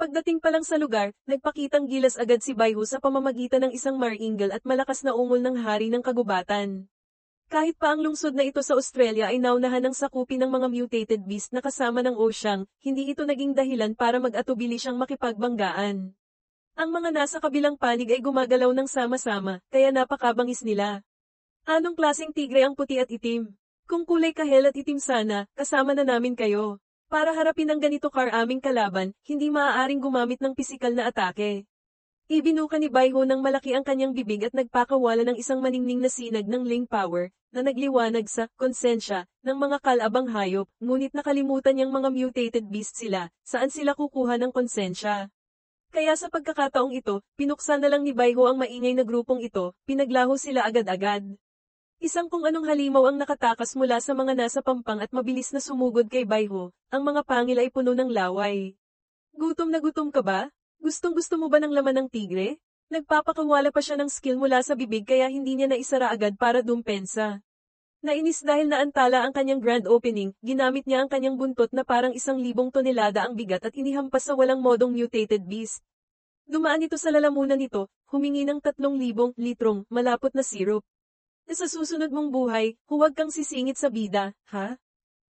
Pagdating pa lang sa lugar, nagpakitang gilas agad si Baihu sa pamamagitan ng isang maringal at malakas na ungol ng hari ng kagubatan. Kahit pa ang lungsod na ito sa Australia ay naunahan ng sakupin ng mga mutated beast na kasama ng Oceang, hindi ito naging dahilan para mag-atubili siyang makipagbanggaan. Ang mga nasa kabilang panig ay gumagalaw ng sama-sama, kaya napakabangis nila. Anong klaseng tigre ang puti at itim? Kung kulay kahel at itim sana, kasama na namin kayo. Para harapin ang ganito aming kalaban, hindi maaaring gumamit ng pisikal na atake. Ibinuka ni Baihu ng malaki ang kanyang bibig at nagpakawala ng isang maningning na sinag ng Ling Power, na nagliwanag sa konsensya ng mga kalabang hayop, ngunit nakalimutan niyang mga mutated beast sila, saan sila kukuha ng konsensya. Kaya sa pagkakataong ito, pinuksan na lang ni Baihu ang maingay na grupong ito, pinaglaho sila agad-agad. Isang kung anong halimaw ang nakatakas mula sa mga nasa pampang at mabilis na sumugod kay Baihu, ang mga pangil ay puno ng laway. Gutom na gutom ka ba? Gustong-gusto mo ba ng laman ng tigre? Nagpapakawala pa siya ng skill mula sa bibig kaya hindi niya naisara agad para dumpensa. Nainis dahil naantala ang kanyang grand opening, ginamit niya ang kanyang buntot na parang 1,000 tonelada ang bigat at inihampas sa walang modong mutated beast. Dumaan ito sa lalamunan nito, humingi ng 3,000 litrong malapot na syrup. Sa susunod mong buhay, huwag kang sisingit sa bida, ha?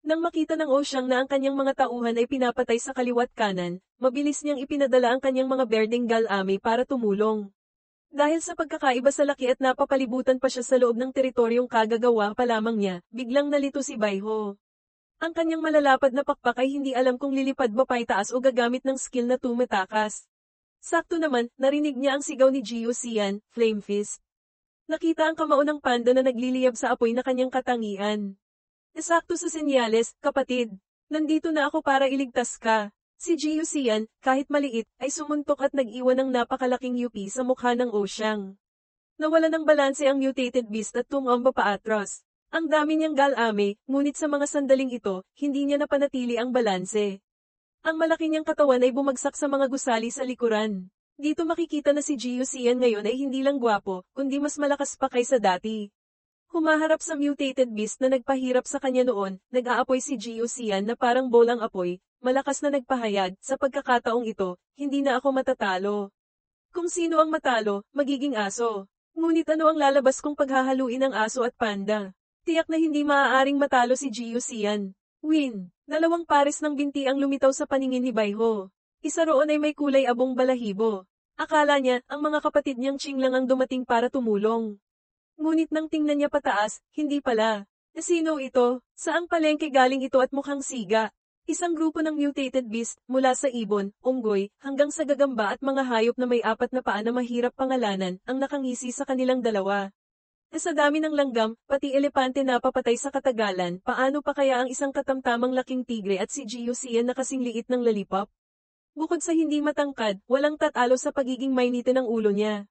Nang makita ng Oceang na ang kanyang mga tauhan ay pinapatay sa kaliwat kanan, mabilis niyang ipinadala ang kanyang mga berdeng galame para tumulong. Dahil sa pagkakaiba sa laki at napapalibutan pa siya sa loob ng teritoryong kagagawa pa lamang niya, biglang nalito si Baihu. Ang kanyang malalapad na pakpak ay hindi alam kung lilipad ba paitaas o gagamit ng skill na tumatakas. Sakto naman, narinig niya ang sigaw ni Jiu Xian, Flame Fist. Nakita ang kamao ng panda na nagliliyab sa apoy na kanyang katangian. Esakto sa senyales, kapatid. Nandito na ako para iligtas ka. Si Jiu Xian, kahit maliit, ay sumuntok at nag-iwan ng napakalaking UP sa mukha ng Oceang. Nawala ng balanse ang mutated beast at tumamba paatras. Ang dami niyang galame, ngunit sa mga sandaling ito, hindi niya napanatili ang balanse. Ang malaki niyang katawan ay bumagsak sa mga gusali sa likuran. Dito makikita na si Jiu Xian ngayon ay hindi lang gwapo, kundi mas malakas pa kaysa dati. Humaharap sa mutated beast na nagpahirap sa kanya noon, nag-aapoy si Jiu Xian na parang bolang apoy, malakas na nagpahayag, sa pagkakataong ito, hindi na ako matatalo. Kung sino ang matalo, magiging aso. Ngunit ano ang lalabas kung paghahaluin ang aso at panda? Tiyak na hindi maaaring matalo si Jiu Xian. Win! 2 pares ng binti ang lumitaw sa paningin ni Baihu. Isa roon ay may kulay abong balahibo. Akala niya, ang mga kapatid niyang Qing lang ang dumating para tumulong. Ngunit nang tingnan niya pataas, hindi pala. Sino ito? Saang palengke galing ito at mukhang siga? Isang grupo ng mutated beast, mula sa ibon, unggoy, hanggang sa gagamba at mga hayop na may 4 na paa na mahirap pangalanan, ang nakangisi sa kanilang dalawa. Sa dami ng langgam, pati elepante na papatay sa katagalan, paano pa kaya ang isang katamtamang laking tigre at si Jiu Xian na kasing liit ng lollipop? Bukod sa hindi matangkad, walang tatalo sa pagiging mainitin ng ulo niya.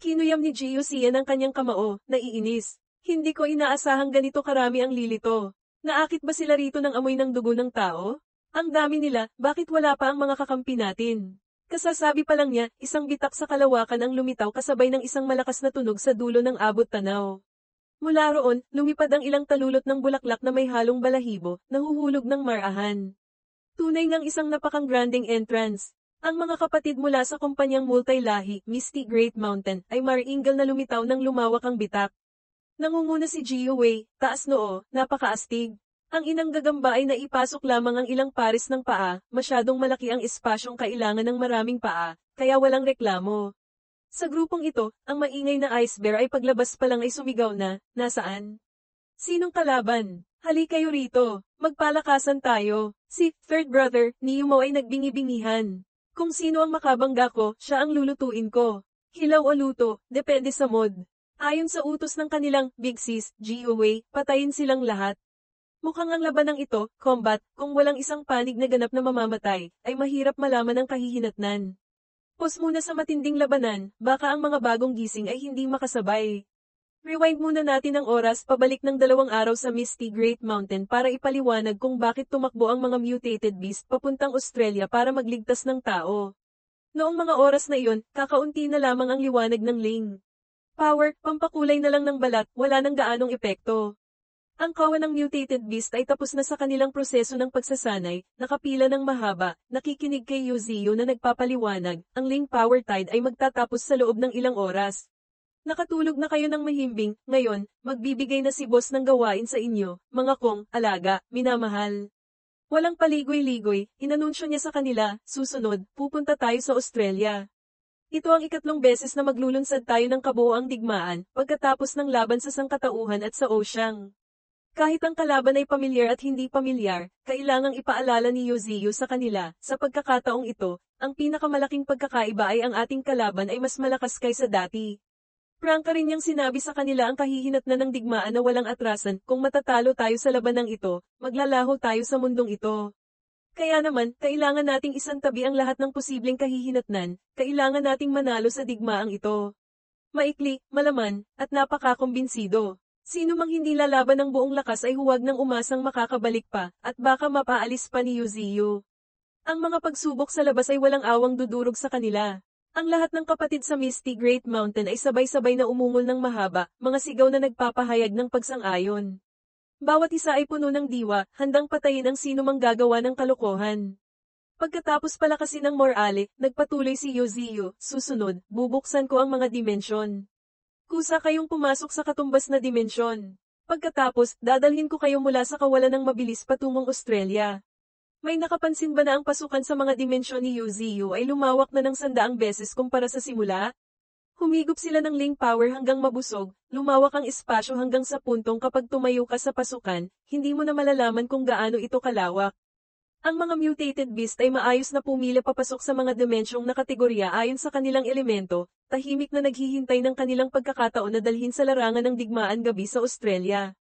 Kinuyam ni Jiu Xian ang kanyang kamao, naiinis. Hindi ko inaasahang ganito karami ang lilito. Naakit ba sila rito ng amoy ng dugo ng tao? Ang dami nila, bakit wala pa ang mga kakampi natin? Kasasabi pa lang niya, isang bitak sa kalawakan ang lumitaw kasabay ng isang malakas na tunog sa dulo ng abot tanaw. Mula roon, lumipad ang ilang talulot ng bulaklak na may halong balahibo, nahuhulog ng marahan. Tunay ngang isang napakang-granding entrance. Ang mga kapatid mula sa kumpanyang multi-lahi, Misty Great Mountain, ay maringal na lumitaw ng lumawak ang bitak. Nangunguna si Jiu Wei, taas noo, napakaastig. Ang inang gagamba ay naipasok lamang ang ilang pares ng paa, masyadong malaki ang espasyong kailangan ng maraming paa, kaya walang reklamo. Sa grupong ito, ang maingay na ice bear ay paglabas pa lang ay sumigaw na, nasaan? Sinong kalaban? Hali kayo rito, magpalakasan tayo. Si third brother, ni Yumo ay nagbingi-bingihan. Kung sino ang makabangga ko, siya ang lulutuin ko. Hilaw o luto, depende sa mod. Ayon sa utos ng kanilang big sis, Jiu Wei, patayin silang lahat. Mukhang ang labanang ito, combat, kung walang isang panig na ganap na mamamatay, ay mahirap malaman ang kahihinatnan. Pause muna sa matinding labanan, baka ang mga bagong gising ay hindi makasabay. Rewind muna natin ang oras pabalik ng 2 araw sa Misty Great Mountain para ipaliwanag kung bakit tumakbo ang mga mutated beast papuntang Australia para magligtas ng tao. Noong mga oras na iyon, kakaunti na lamang ang liwanag ng Ling Power, pampakulay na lang ng balat, wala nang gaanong epekto. Ang kawan ng mutated beast ay tapos na sa kanilang proseso ng pagsasanay, nakapila ng mahaba, nakikinig kay Yuziyo na nagpapaliwanag, ang Ling Power Tide ay magtatapos sa loob ng ilang oras. Nakatulog na kayo ng mahimbing, ngayon, magbibigay na si boss ng gawain sa inyo, mga kong, alaga, minamahal. Walang paligoy-ligoy, inanunsyo niya sa kanila, susunod, pupunta tayo sa Australia. Ito ang ikatlong beses na maglulunsad tayo ng kabuoang digmaan, pagkatapos ng laban sa sangkatauhan at sa Oceang. Kahit ang kalaban ay pamilyar at hindi pamilyar, kailangang ipaalala ni Yuziyo sa kanila, sa pagkakataong ito, ang pinakamalaking pagkakaiba ay ang ating kalaban ay mas malakas kaysa dati. Prangka rin niyang sinabi sa kanila ang kahihinatnan ng digmaan na walang atrasan, kung matatalo tayo sa labanang ito, maglalaho tayo sa mundong ito. Kaya naman, kailangan nating isantabi ang lahat ng posibleng kahihinatnan, kailangan nating manalo sa digmaang ito. Maikli, malaman, at napakakumbinsido. Sino mang hindi lalaban ng buong lakas ay huwag nang umasang makakabalik pa, at baka mapaalis pa ni Yuziyo. Ang mga pagsubok sa labas ay walang awang dudurog sa kanila. Ang lahat ng kapatid sa Misty Great Mountain ay sabay-sabay na umungol ng mahaba, mga sigaw na nagpapahayag ng pagsang-ayon. Bawat isa ay puno ng diwa, handang patayin ang sino mang gagawa ng kalokohan. Pagkatapos palakasin ng morale, nagpatuloy si Yuziyo, susunod, bubuksan ko ang mga dimensyon. Kusa kayong pumasok sa katumbas na dimensyon. Pagkatapos, dadalhin ko kayo mula sa kawalan ng mabilis patungong Australia. May nakapansin ba na ang pasukan sa mga dimensyon ni Yuziyo ay lumawak na ng 100 beses kumpara sa simula? Humigop sila ng Ling Power hanggang mabusog, lumawak ang espasyo hanggang sa puntong kapag tumayo ka sa pasukan, hindi mo na malalaman kung gaano ito kalawak. Ang mga mutated beast ay maayos na pumila papasok sa mga dimensyong na kategorya ayon sa kanilang elemento, tahimik na naghihintay ng kanilang pagkakataon na dalhin sa larangan ng digmaan gabi sa Australia.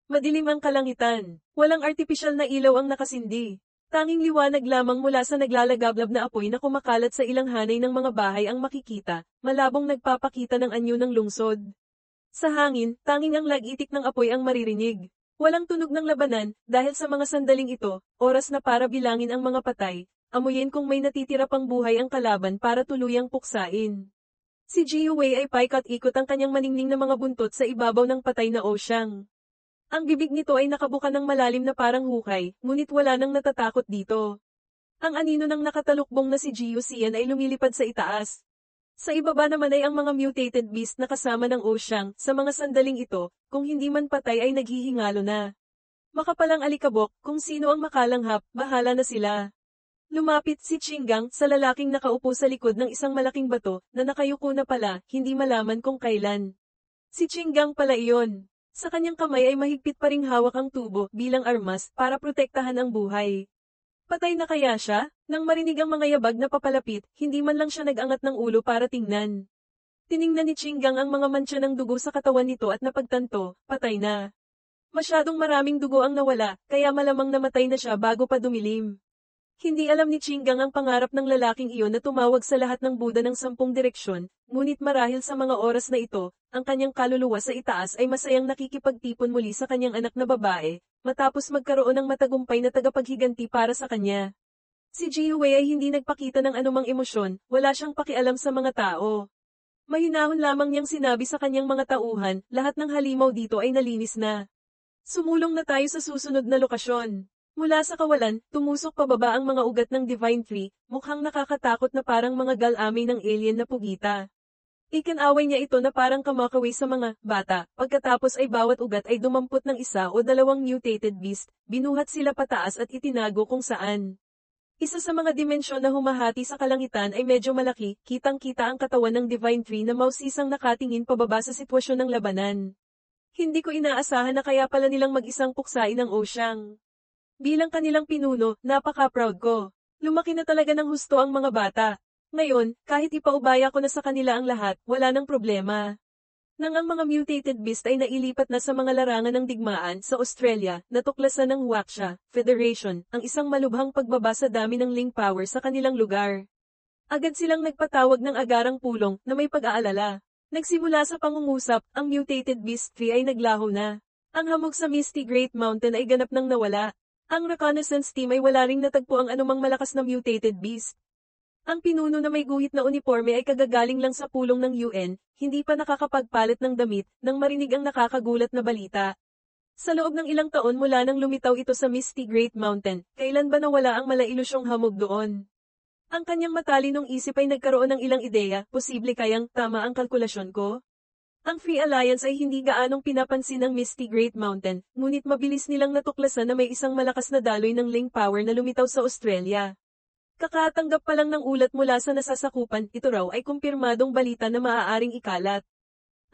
Madilim ang kalangitan, walang artipisyal na ilaw ang nakasindi. Tanging liwanag lamang mula sa naglalagablab na apoy na kumakalat sa ilang hanay ng mga bahay ang makikita, malabong nagpapakita ng anyo ng lungsod. Sa hangin, tanging ang lag-itik ng apoy ang maririnig. Walang tunog ng labanan, dahil sa mga sandaling ito, oras na para bilangin ang mga patay, amuyin kung may natitira pang buhay ang kalaban para tuluyang puksain. Si Jiu Wei ay paikot-ikot ang kanyang maningning na mga buntot sa ibabaw ng patay na Oceang. Ang bibig nito ay nakabuka ng malalim na parang hukay, ngunit wala nang natatakot dito. Ang anino ng nakatalukbong na si Jiu Xian ay lumilipad sa itaas. Sa ibaba naman ay ang mga mutated beast na kasama ng Oceang, sa mga sandaling ito, kung hindi man patay ay naghihingalo na. Makapalang alikabok, kung sino ang makalanghap, bahala na sila. Lumapit si Chingang sa lalaking nakaupo sa likod ng isang malaking bato, na nakayuko na pala, hindi malaman kung kailan. Si Chingang pala iyon. Sa kanyang kamay ay mahigpit pa ring hawak ang tubo bilang armas para protektahan ang buhay. Patay na kaya siya? Nang marinig ang mga yabag na papalapit, hindi man lang siya nag-angat ng ulo para tingnan. Tiningnan ni Chingang ang mga mantsa ng dugo sa katawan nito at napagtanto, patay na. Masyadong maraming dugo ang nawala, kaya malamang namatay na siya bago pa dumilim. Hindi alam ni Chingang ang pangarap ng lalaking iyon na tumawag sa lahat ng Buddha ng 10 direksyon, ngunit marahil sa mga oras na ito, ang kanyang kaluluwa sa itaas ay masayang nakikipagtipon muli sa kanyang anak na babae, matapos magkaroon ng matagumpay na tagapaghiganti para sa kanya. Si Jiu Wei ay hindi nagpakita ng anumang emosyon, wala siyang pakialam sa mga tao. Mahinahon lamang niyang sinabi sa kanyang mga tauhan, lahat ng halimaw dito ay nalinis na. Sumulong na tayo sa susunod na lokasyon. Mula sa kawalan, tumusok pababa ang mga ugat ng Divine Tree, mukhang nakakatakot na parang mga galamay ng alien na pugita. Ikinaway niya ito na parang kamakaway sa mga bata, pagkatapos ay bawat ugat ay dumampot ng isa o dalawang mutated beast, binuhat sila pataas at itinago kung saan. Isa sa mga dimensyon na humahati sa kalangitan ay medyo malaki, kitang-kita ang katawan ng Divine Tree na mausisang nakatingin pababa sa sitwasyon ng labanan. Hindi ko inaasahan na kaya pala nilang mag-isang puksain ang Oceang. Bilang kanilang pinuno, napaka-proud ko. Lumaki na talaga ng husto ang mga bata. Ngayon, kahit ipaubaya ko na sa kanila ang lahat, wala nang problema. Nang ang mga mutated beast ay nailipat na sa mga larangan ng digmaan sa Australia, natuklasan ng Huaxia Federation ang isang malubhang pagbaba sa dami ng Ling Power sa kanilang lugar. Agad silang nagpatawag ng agarang pulong na may pag-aalala. Nagsimula sa pangungusap, ang mutated beast tree ay naglaho na. Ang hamog sa Misty Great Mountain ay ganap nang nawala. Ang reconnaissance team ay wala ring natagpo ang anumang malakas na mutated beast. Ang pinuno na may guhit na uniforme ay kagagaling lang sa pulong ng UN, hindi pa nakakapagpalit ng damit, nang marinig ang nakakagulat na balita. Sa loob ng ilang taon mula nang lumitaw ito sa Misty Great Mountain, kailan ba nawala ang malailusyong hamog doon? Ang kanyang matalinong isip ay nagkaroon ng ilang ideya, posible kayang tama ang kalkulasyon ko? Ang Free Alliance ay hindi gaanong pinapansin ng Misty Great Mountain, ngunit mabilis nilang natuklasan na may isang malakas na daloy ng Ling Power na lumitaw sa Australia. Kakatanggap pa lang ng ulat mula sa nasasakupan, ito raw ay kumpirmadong balita na maaaring ikalat.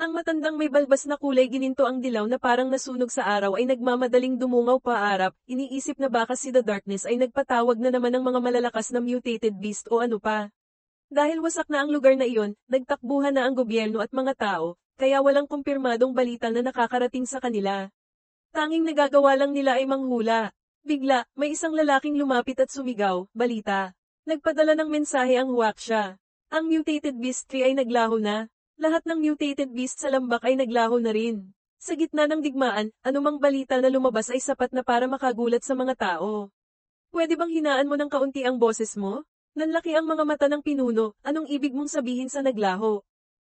Ang matandang may balbas na kulay gininto ang dilaw na parang nasunog sa araw ay nagmamadaling dumungaw paarap, iniisip na baka si The Darkness ay nagpatawag na naman ng mga malalakas na mutated beast o ano pa. Dahil wasak na ang lugar na iyon, nagtakbuhan na ang gobyerno at mga tao, kaya walang kumpirmadong balita na nakakarating sa kanila. Tanging nagagawa lang nila ay manghula. Bigla, may isang lalaking lumapit at sumigaw, balita. Nagpadala ng mensahe ang Huaxia. Ang mutated beast tree ay naglaho na. Lahat ng mutated beast sa lambak ay naglaho na rin. Sa gitna ng digmaan, anumang balita na lumabas ay sapat na para makagulat sa mga tao. Pwede bang hinaan mo ng kaunti ang boses mo? Nanlaki ang mga mata ng pinuno, anong ibig mong sabihin sa naglaho?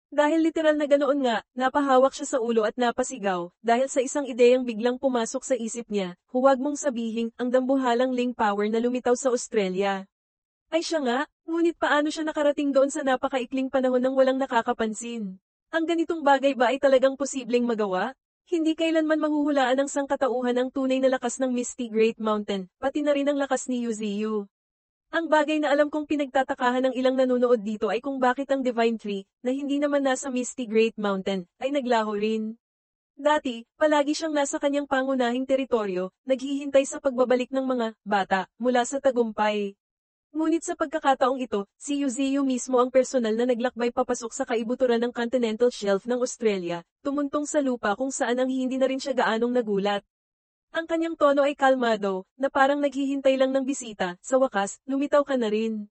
Dahil literal na ganoon nga, napahawak siya sa ulo at napasigaw, dahil sa isang ideyang biglang pumasok sa isip niya, huwag mong sabihin, ang dambuhalang Ling Power na lumitaw sa Australia. Ay siya nga, ngunit paano siya nakarating doon sa napakaikling panahon ng walang nakakapansin? Ang ganitong bagay ba ay talagang posibleng magawa? Hindi kailanman mahuhulaan ng sangkatauhan ang tunay na lakas ng Misty Great Mountain, pati na rin ang lakas ni Yuziyu. Ang bagay na alam kong pinagtatakahan ng ilang nanonood dito ay kung bakit ang Divine Tree, na hindi naman nasa Misty Great Mountain, ay naglaho rin. Dati, palagi siyang nasa kanyang pangunahing teritoryo, naghihintay sa pagbabalik ng mga bata mula sa tagumpay. Ngunit sa pagkakataong ito, si Yuziyu mismo ang personal na naglakbay papasok sa kaibuturan ng Continental Shelf ng Australia, tumuntong sa lupa kung saan ang hindi na rin siya gaanong nagulat. Ang kanyang tono ay kalmado, na parang naghihintay lang ng bisita, sa wakas, lumitaw ka na rin.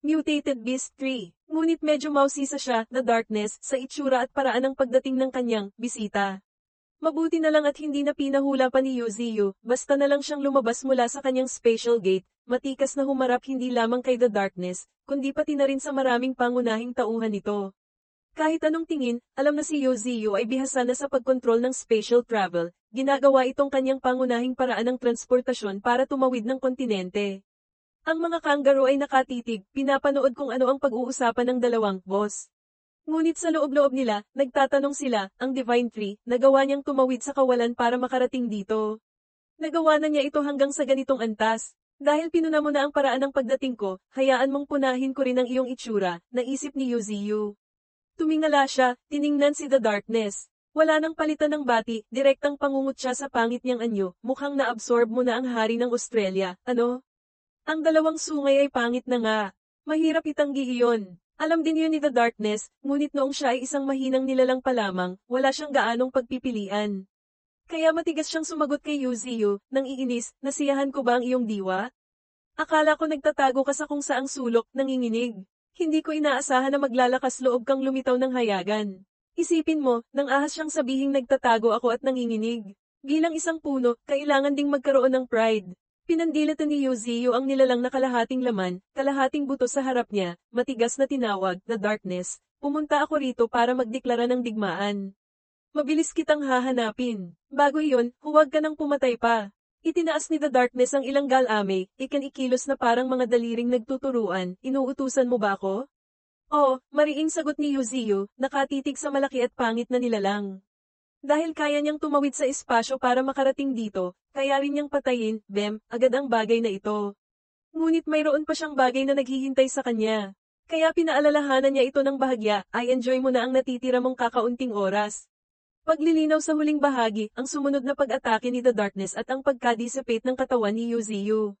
Mutated Beast 3, ngunit medyo mausisa siya, The Darkness, sa itsura at paraan ng pagdating ng kanyang bisita. Mabuti na lang at hindi na pinahula pa ni Yuziyu, basta na lang siyang lumabas mula sa kanyang special gate, matikas na humarap hindi lamang kay The Darkness, kundi pati na rin sa maraming pangunahing tauhan nito. Kahit anong tingin, alam na si Yuziyu ay bihasa na sa pagkontrol ng spatial travel, ginagawa itong kanyang pangunahing paraan ng transportasyon para tumawid ng kontinente. Ang mga kangaroo ay nakatitig, pinapanood kung ano ang pag-uusapan ng dalawang boss. Ngunit sa loob-loob nila, nagtatanong sila, ang Divine Tree, nagawa niyang tumawid sa kawalan para makarating dito. Nagawa na niya ito hanggang sa ganitong antas. Dahil pinuna mo na ang paraan ng pagdating ko, hayaan mong punahin ko rin ang iyong itsura, naisip ni Yuziyu. Tumingala siya, tiningnan si The Darkness. Wala nang palitan ng bati, direktang pangungot siya sa pangit niyang anyo, mukhang na-absorb mo na ang hari ng Australia, ano? Ang dalawang sungay ay pangit na nga. Mahirap itanggi iyon. Alam din yun ni The Darkness, ngunit noong siya ay isang mahinang nilalang pa lamang, wala siyang gaanong pagpipilian. Kaya matigas siyang sumagot kay Yuziyu, nang iinis, nasiyahan ko ba ang iyong diwa? Akala ko nagtatago ka sa kung saang sulok, nanginginig. Hindi ko inaasahan na maglalakas loob kang lumitaw ng hayagan. Isipin mo, nang ahas siyang sabihing nagtatago ako at nanginginig. Bilang isang puno, kailangan ding magkaroon ng pride. Pinandilatan ni Yuziyu ang nilalang na kalahating laman, kalahating buto sa harap niya, matigas na tinawag, The Darkness. Pumunta ako rito para magdeklara ng digmaan. Mabilis kitang hahanapin. Bago iyon, huwag ka nang pumatay pa. Itinaas ni The Darkness ang ilang galame, ikilos na parang mga daliring nagtuturuan, inuutusan mo ba ako? Oo, mariing sagot ni Yuziyu, nakatitig sa malaki at pangit na nilalang. Dahil kaya niyang tumawid sa espasyo para makarating dito, kaya rin niyang patayin, agad ang bagay na ito. Ngunit mayroon pa siyang bagay na naghihintay sa kanya. Kaya pinaalalahanan niya ito ng bahagya, ay enjoy mo na ang natitira mong kakaunting oras. Paglilinaw sa huling bahagi, ang sumunod na pag-atake ni The Darkness at ang pagka-dissipate ng katawan ni Yuziyu.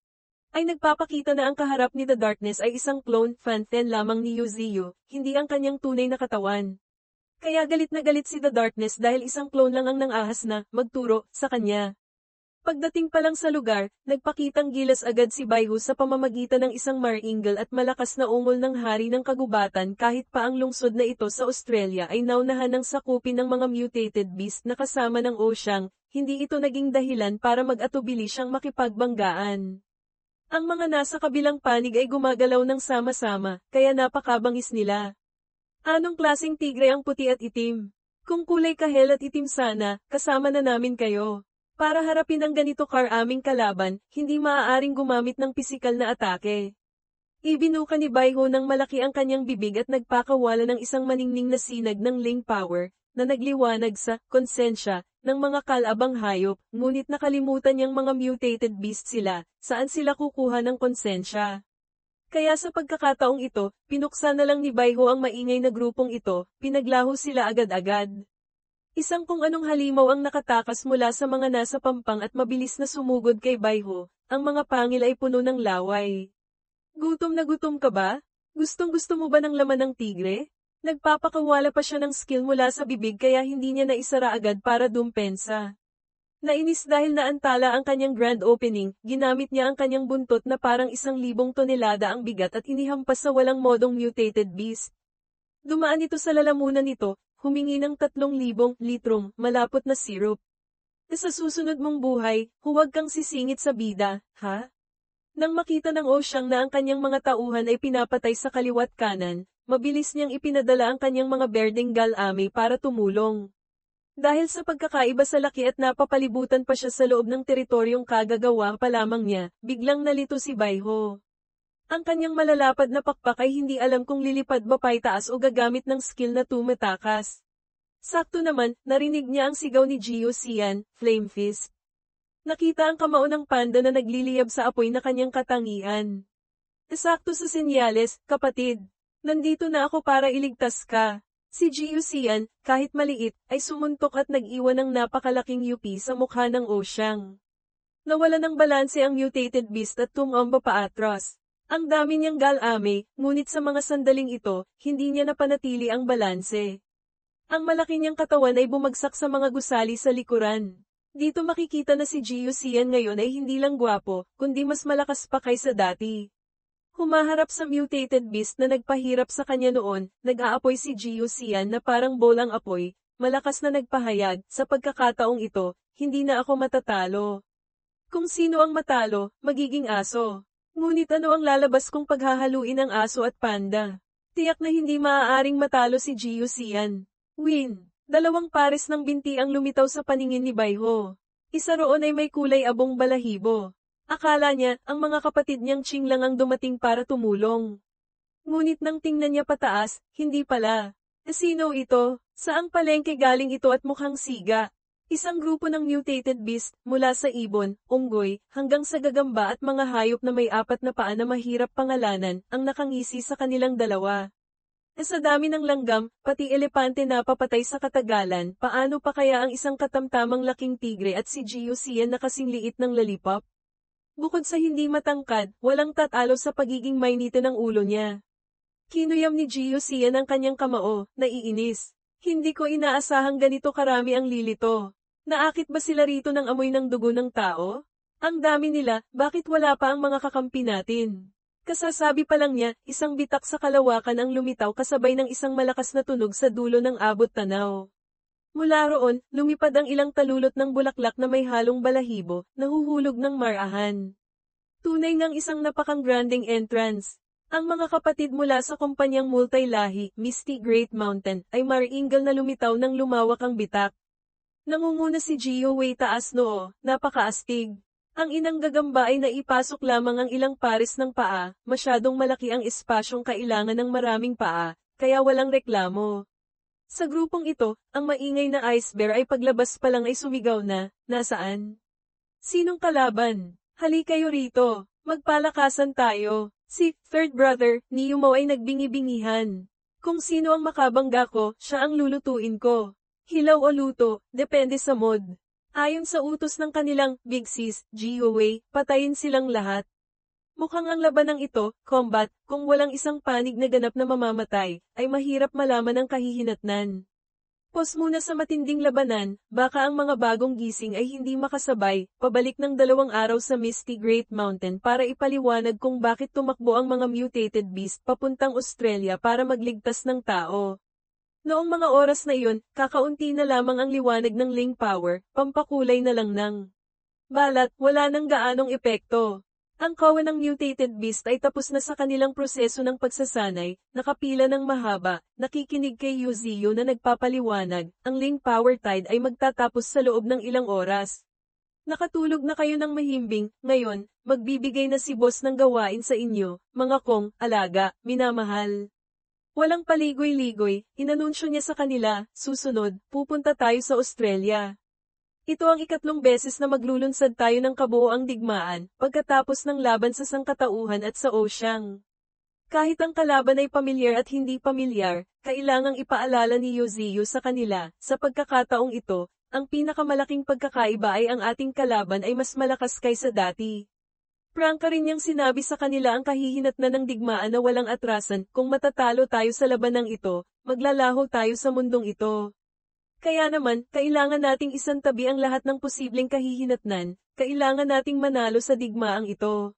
Ay nagpapakita na ang kaharap ni The Darkness ay isang clone, fan-ten lamang ni Yuziyu, hindi ang kanyang tunay na katawan. Kaya galit na galit si The Darkness dahil isang clone lang ang nangahas na magturo sa kanya. Pagdating pa lang sa lugar, nagpakitang gilas agad si Baihu sa pamamagitan ng isang Mar-Eagle at malakas na ungol ng hari ng kagubatan kahit pa ang lungsod na ito sa Australia ay naunahan ng sakupin ng mga mutated beast na kasama ng Oceang, hindi ito naging dahilan para mag-atubili siyang makipagbanggaan. Ang mga nasa kabilang panig ay gumagalaw ng sama-sama, kaya napakabangis nila. Anong klaseng tigre ang puti at itim? Kung kulay kahel at itim sana, kasama na namin kayo. Para harapin ang ganito karaming kalaban, hindi maaaring gumamit ng pisikal na atake. Ibinuka ni Baiho ng malaki ang kanyang bibig at nagpakawala ng isang maningning na sinag ng Ling Power, na nagliwanag sa konsensya ng mga kalabang hayop, ngunit nakalimutan niyang mga mutated beast sila, saan sila kukuha ng konsensya. Kaya sa pagkakataong ito, pinuksa na lang ni Baiho ang maingay na grupong ito, pinaglaho sila agad-agad. Isang kung anong halimaw ang nakatakas mula sa mga nasa pampang at mabilis na sumugod kay Baiho, ang mga pangil ay puno ng laway. Gutom na gutom ka ba? Gustong-gusto mo ba ng laman ng tigre? Nagpapakawala pa siya ng skill mula sa bibig kaya hindi niya naisara agad para dumpensa. Nainis dahil naantala ang kanyang grand opening, ginamit niya ang kanyang buntot na parang 1,000 tonelada ang bigat at inihampas sa walang modong mutated beast. Dumaan ito sa lalamunan nito, humingi ng 3,000 litrong malapot na syrup. Sa susunod mong buhay, huwag kang sisingit sa bida, ha? Nang makita ng Oshang na ang kanyang mga tauhan ay pinapatay sa kaliwat kanan, mabilis niyang ipinadala ang kanyang mga berdeng galame para tumulong. Dahil sa pagkakaiba sa laki at napapalibutan pa siya sa loob ng teritoryong kagagawa pa lamang niya, biglang nalito si Baiho. Ang kanyang malalapad na pakpak ay hindi alam kung lilipad ba paitaas o gagamit ng skill na tumatakas. Sakto naman, narinig niya ang sigaw ni Jiu Xian, Flame Fist. Nakita ang kamao ng panda na nagliliyab sa apoy na kanyang katangian. Sakto sa senyales, kapatid. Nandito na ako para iligtas ka. Si Jiu Xian, kahit maliit, ay sumuntok at nag-iwan ng napakalaking yupi sa mukha ng Oshang. Nawala ng balanse ang mutated beast at tumamba paatras. Ang dami niyang galame, ngunit sa mga sandaling ito, hindi niya napanatili ang balanse. Ang malaki niyang katawan ay bumagsak sa mga gusali sa likuran. Dito makikita na si Jiu Xian ngayon ay hindi lang gwapo, kundi mas malakas pa kaysa dati. Humaharap sa mutated beast na nagpahirap sa kanya noon, nag-aapoy si Jiu Xian na parang bolang apoy, malakas na nagpahayag, sa pagkakataong ito, hindi na ako matatalo. Kung sino ang matalo, magiging aso. Ngunit ano ang lalabas kung paghahaluin ang aso at panda? Tiyak na hindi maaaring matalo si Jiu Xian. Win! 2 pares ng binti ang lumitaw sa paningin ni Baiho. Isa roon ay may kulay abong balahibo. Akala niya, ang mga kapatid niyang Qing lang ang dumating para tumulong. Ngunit nang tingnan niya pataas, hindi pala. Sino ito? Saang palengke galing ito at mukhang siga? Isang grupo ng mutated beast, mula sa ibon, unggoy, hanggang sa gagamba at mga hayop na may 4 na paa na mahirap pangalanan, ang nakangisi sa kanilang dalawa. Sa dami ng langgam, pati elepante na papatay sa katagalan, paano pa kaya ang isang katamtamang laking tigre at si Jiu Xian na kasing liit ng lollipop? Bukod sa hindi matangkad, walang tatalo sa pagiging mainite ng ulo niya. Kinuyam ni Jiu Xian ang kanyang kamao, naiinis. Hindi ko inaasahang ganito karami ang lilito. Naakit ba sila rito ng amoy ng dugo ng tao? Ang dami nila, bakit wala pa ang mga kakampi natin? Kasasabi pa lang niya, isang bitak sa kalawakan ang lumitaw kasabay ng isang malakas na tunog sa dulo ng abot tanaw. Mula roon, lumipad ang ilang talulot ng bulaklak na may halong balahibo, nahuhulog ng marahan. Tunay ngang isang napakang-granding entrance. Ang mga kapatid mula sa kumpanyang multi-lahi, Misty Great Mountain, ay maringal na lumitaw ng lumawak ang bitak. Nangunguna si Jiu Wei taas noo, napakaastig. Ang inang gagamba ay naipasok lamang ang ilang pares ng paa, masyadong malaki ang espasyong kailangan ng maraming paa, kaya walang reklamo. Sa grupong ito, ang maingay na ice bear ay paglabas pa lang ay sumigaw na, nasaan? Sinong kalaban? Hali kayo rito, magpalakasan tayo. Si third brother ni Yumao ay nagbingi-bingihan. Kung sino ang makabangga ko, siya ang lulutuin ko. Hilaw o luto, depende sa mod. Ayon sa utos ng kanilang Big Sis, Jiu Wei, patayin silang lahat. Mukhang ang labanang ito, combat, kung walang isang panig na ganap na mamamatay, ay mahirap malaman ang kahihinatnan. Pos muna sa matinding labanan, baka ang mga bagong gising ay hindi makasabay, pabalik ng 2 araw sa Misty Great Mountain para ipaliwanag kung bakit tumakbo ang mga mutated beast papuntang Australia para magligtas ng tao. Noong mga oras na iyon, kakaunti na lamang ang liwanag ng Ling Power, pampakulay na lang ng balat, wala nang gaanong epekto. Ang kawan ng mutated beast ay tapos na sa kanilang proseso ng pagsasanay, nakapila ng mahaba, nakikinig kay Yuziyo na nagpapaliwanag, ang Ling Power Tide ay magtatapos sa loob ng ilang oras. Nakatulog na kayo ng mahimbing, ngayon, magbibigay na si boss ng gawain sa inyo, mga kong, alaga, minamahal. Walang paligoy-ligoy, inanunsyo niya sa kanila, susunod, pupunta tayo sa Australia. Ito ang ikatlong beses na maglulunsad tayo ng kabuoang digmaan, pagkatapos ng laban sa sangkatauhan at sa Oceang. Kahit ang kalaban ay pamilyar at hindi pamilyar, kailangang ipaalala ni Yoziyo sa kanila, sa pagkakataong ito, ang pinakamalaking pagkakaiba ay ang ating kalaban ay mas malakas kaysa dati. Prangka rin niyang sinabi sa kanila ang kahihinatnan ng digmaan na walang atrasan, kung matatalo tayo sa labanang ito, maglalaho tayo sa mundong ito. Kaya naman, kailangan nating isantabi ang lahat ng posibleng kahihinatnan, kailangan nating manalo sa digmaang ito.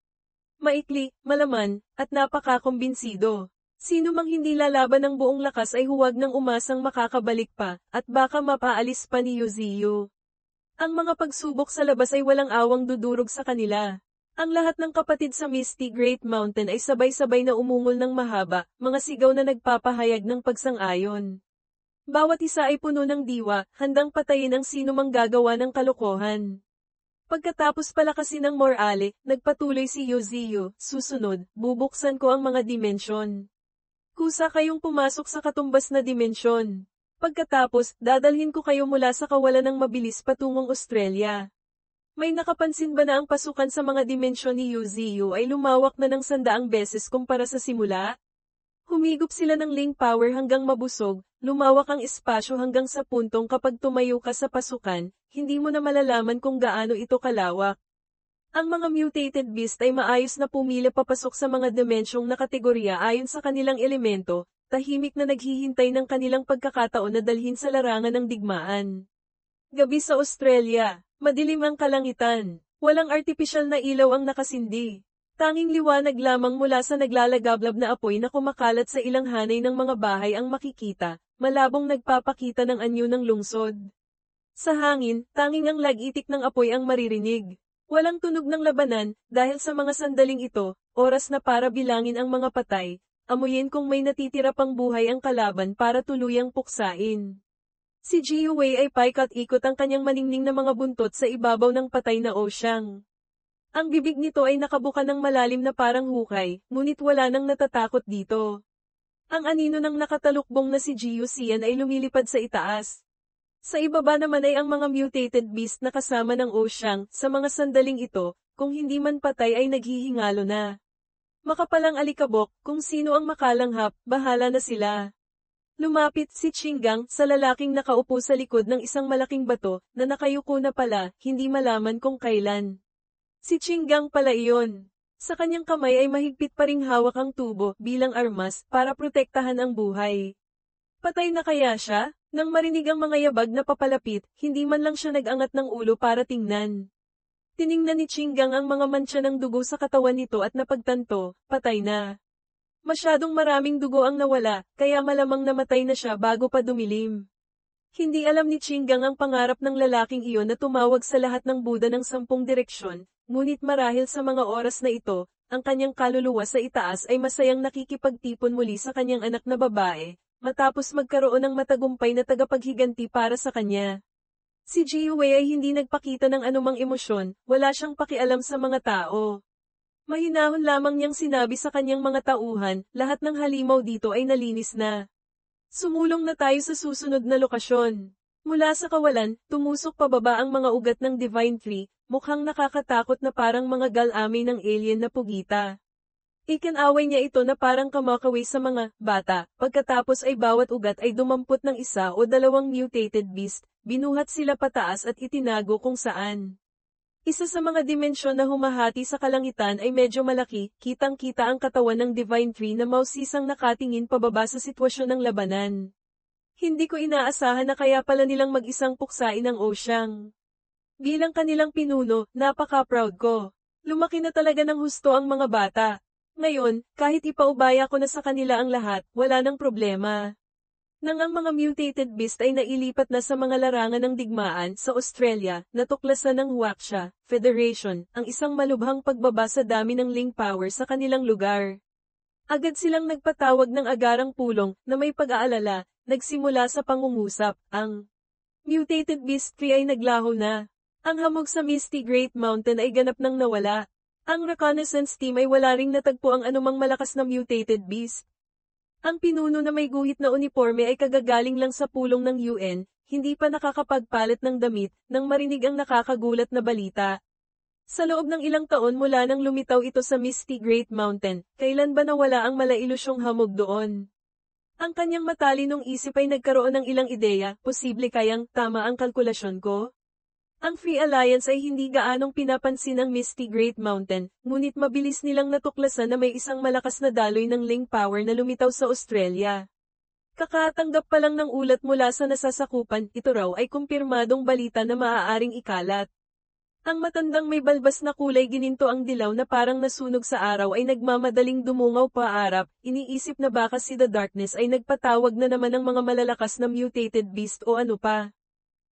Maikli, malaman, at napakakumbinsido. Sino mang hindi lalaban ng buong lakas ay huwag nang umasang makakabalik pa, at baka mapaalis pa ni Yoziyo. Ang mga pagsubok sa labas ay walang awang dudurog sa kanila. Ang lahat ng kapatid sa Misty Great Mountain ay sabay-sabay na umungol ng mahaba, mga sigaw na nagpapahayag ng pagsang-ayon. Bawat isa ay puno ng diwa, handang patayin ang sino mang gagawa ng kalokohan. Pagkatapos palakasin ng morale, nagpatuloy si Yoziyo, susunod, bubuksan ko ang mga dimensyon. Kusa kayong pumasok sa katumbas na dimensyon. Pagkatapos, dadalhin ko kayo mula sa kawalan ng mabilis patungong Australia. May nakapansin ba na ang pasukan sa mga dimensyon ni Yoziyo ay lumawak na ng 100 beses kumpara sa simula? Humigop sila ng link power hanggang mabusog, lumawak ang espasyo hanggang sa puntong kapag tumayo ka sa pasukan, hindi mo na malalaman kung gaano ito kalawak. Ang mga mutated beast ay maayos na pumila papasok sa mga dimensyong na kategorya ayon sa kanilang elemento, tahimik na naghihintay ng kanilang pagkakataon na dalhin sa larangan ng digmaan. Gabi sa Australia, madilim ang kalangitan, walang artipisyal na ilaw ang nakasindi. Tanging liwanag lamang mula sa naglalagablab na apoy na kumakalat sa ilang hanay ng mga bahay ang makikita, malabong nagpapakita ng anyo ng lungsod. Sa hangin, tanging ang lag-itik ng apoy ang maririnig. Walang tunog ng labanan, dahil sa mga sandaling ito, oras na para bilangin ang mga patay, amuyin kung may natitira pang buhay ang kalaban para tuluyang puksain. Si Jiu Wei ay paikat-ikot ang kanyang maningning na mga buntot sa ibabaw ng patay na Oceang. Ang bibig nito ay nakabuka ng malalim na parang hukay, ngunit wala nang natatakot dito. Ang anino ng nakatalukbong na si Jiu Xian ay lumilipad sa itaas. Sa ibaba naman ay ang mga mutated beast na kasama ng Oceang, sa mga sandaling ito, kung hindi man patay ay naghihingalo na. Makapalang alikabok, kung sino ang makalanghap, bahala na sila. Lumapit si Qinggang sa lalaking nakaupo sa likod ng isang malaking bato, na nakayuko na pala, hindi malaman kung kailan. Si Qinggang pala iyon. Sa kanyang kamay ay mahigpit pa ring hawak ang tubo bilang armas para protektahan ang buhay. Patay na kaya siya? Nang marinig ang mga yabag na papalapit, hindi man lang siya nag-angat ng ulo para tingnan. Tiningnan ni Qinggang ang mga mantsa ng dugo sa katawan nito at napagtanto, patay na. Masyadong maraming dugo ang nawala, kaya malamang namatay na siya bago pa dumilim. Hindi alam ni Qinggang ang pangarap ng lalaking iyon na tumawag sa lahat ng Buddha ng 10 direksyon, ngunit marahil sa mga oras na ito, ang kanyang kaluluwa sa itaas ay masayang nakikipagtipon muli sa kanyang anak na babae, matapos magkaroon ng matagumpay na tagapaghiganti para sa kanya. Si Jiu Wei ay hindi nagpakita ng anumang emosyon, wala siyang pakialam sa mga tao. Mahinahon lamang niyang sinabi sa kanyang mga tauhan, lahat ng halimaw dito ay nalinis na. Sumulong na tayo sa susunod na lokasyon. Mula sa kawalan, tumusok pababa ang mga ugat ng Divine Tree, mukhang nakakatakot na parang mga galami ng alien na pugita. Ikinaway niya ito na parang kamakaway sa mga bata, pagkatapos ay bawat ugat ay dumampot ng isa o dalawang mutated beast, binuhat sila pataas at itinago kung saan. Isa sa mga dimensyon na humahati sa kalangitan ay medyo malaki, kitang-kita ang katawan ng Divine Tree na mausisang nakatingin pababa sa sitwasyon ng labanan. Hindi ko inaasahan na kaya pala nilang mag-isang puksain ang Oceang. Bilang kanilang pinuno, napaka-proud ko. Lumaki na talaga ng husto ang mga bata. Ngayon, kahit ipaubaya ko na sa kanila ang lahat, wala nang problema. Nang ang mga mutated beast ay nailipat na sa mga larangan ng digmaan sa Australia, natuklasan ng Huaxia Federation ang isang malubhang pagbaba sa dami ng link power sa kanilang lugar. Agad silang nagpatawag ng agarang pulong na may pag-aalala, nagsimula sa pangungusap, ang mutated beast tree ay naglaho na. Ang hamog sa Misty Great Mountain ay ganap nang nawala. Ang reconnaissance team ay wala ring natagpo ang anumang malakas na mutated beast. Ang pinuno na may guhit na uniforme ay kagagaling lang sa pulong ng UN, hindi pa nakakapagpalit ng damit, nang marinig ang nakakagulat na balita. Sa loob ng ilang taon mula nang lumitaw ito sa Misty Great Mountain, kailan ba nawala ang malailusyong hamog doon? Ang kanyang matalinong isip ay nagkaroon ng ilang ideya, posible kayang tama ang kalkulasyon ko? Ang Free Alliance ay hindi gaanong pinapansin ang Misty Great Mountain, ngunit mabilis nilang natuklasan na may isang malakas na daloy ng link power na lumitaw sa Australia. Kakatanggap pa lang ng ulat mula sa nasasakupan, ito raw ay kumpirmadong balita na maaaring ikalat. Ang matandang may balbas na kulay gininto ang dilaw na parang nasunog sa araw ay nagmamadaling dumungaw paarap, iniisip na baka si The Darkness ay nagpatawag na naman ng mga malalakas na mutated beast o ano pa.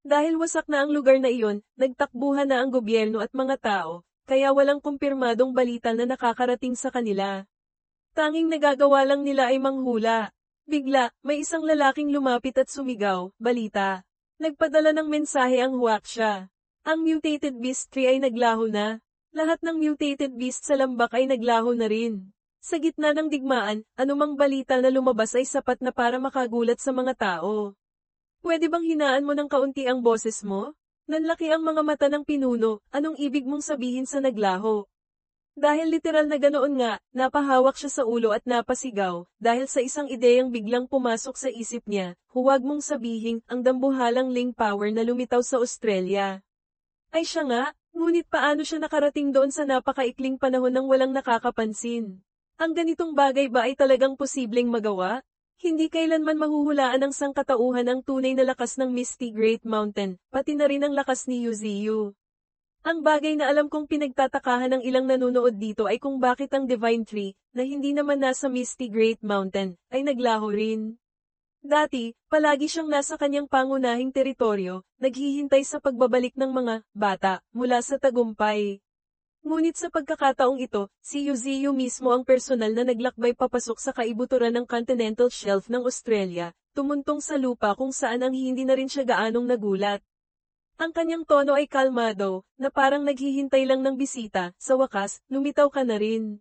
Dahil wasak na ang lugar na iyon, nagtakbuhan na ang gobyerno at mga tao, kaya walang kumpirmadong balita na nakakarating sa kanila. Tanging nagagawa lang nila ay manghula. Bigla, may isang lalaking lumapit at sumigaw, balita. Nagpadala ng mensahe ang Huaxia. Ang mutated beast tree ay naglaho na. Lahat ng mutated beast sa lambak ay naglaho na rin. Sa gitna ng digmaan, anumang balita na lumabas ay sapat na para makagulat sa mga tao. Pwede bang hinaan mo ng kaunti ang boses mo? Nanlaki ang mga mata ng pinuno, anong ibig mong sabihin sa naglaho? Dahil literal na ganoon nga, napahawak siya sa ulo at napasigaw, dahil sa isang ideyang biglang pumasok sa isip niya, huwag mong sabihin, ang dambuhalang link power na lumitaw sa Australia. Ay siya nga, ngunit paano siya nakarating doon sa napakaikling panahon ng walang nakakapansin? Ang ganitong bagay ba ay talagang posibleng magawa? Hindi kailanman mahuhulaan ng sangkatauhan ang tunay na lakas ng Misty Great Mountain, pati na rin ang lakas ni Yuziyu. Ang bagay na alam kong pinagtatakahan ng ilang nanonood dito ay kung bakit ang Divine Tree, na hindi naman nasa Misty Great Mountain, ay naglaho rin. Dati, palagi siyang nasa kanyang pangunahing teritoryo, naghihintay sa pagbabalik ng mga bata mula sa tagumpay. Ngunit sa pagkakataong ito, si Yuziyu mismo ang personal na naglakbay papasok sa kaibuturan ng continental shelf ng Australia, tumuntong sa lupa kung saan ang hindi na rin siya gaanong nagulat. Ang kanyang tono ay kalmado, na parang naghihintay lang ng bisita, sa wakas, lumitaw ka na rin.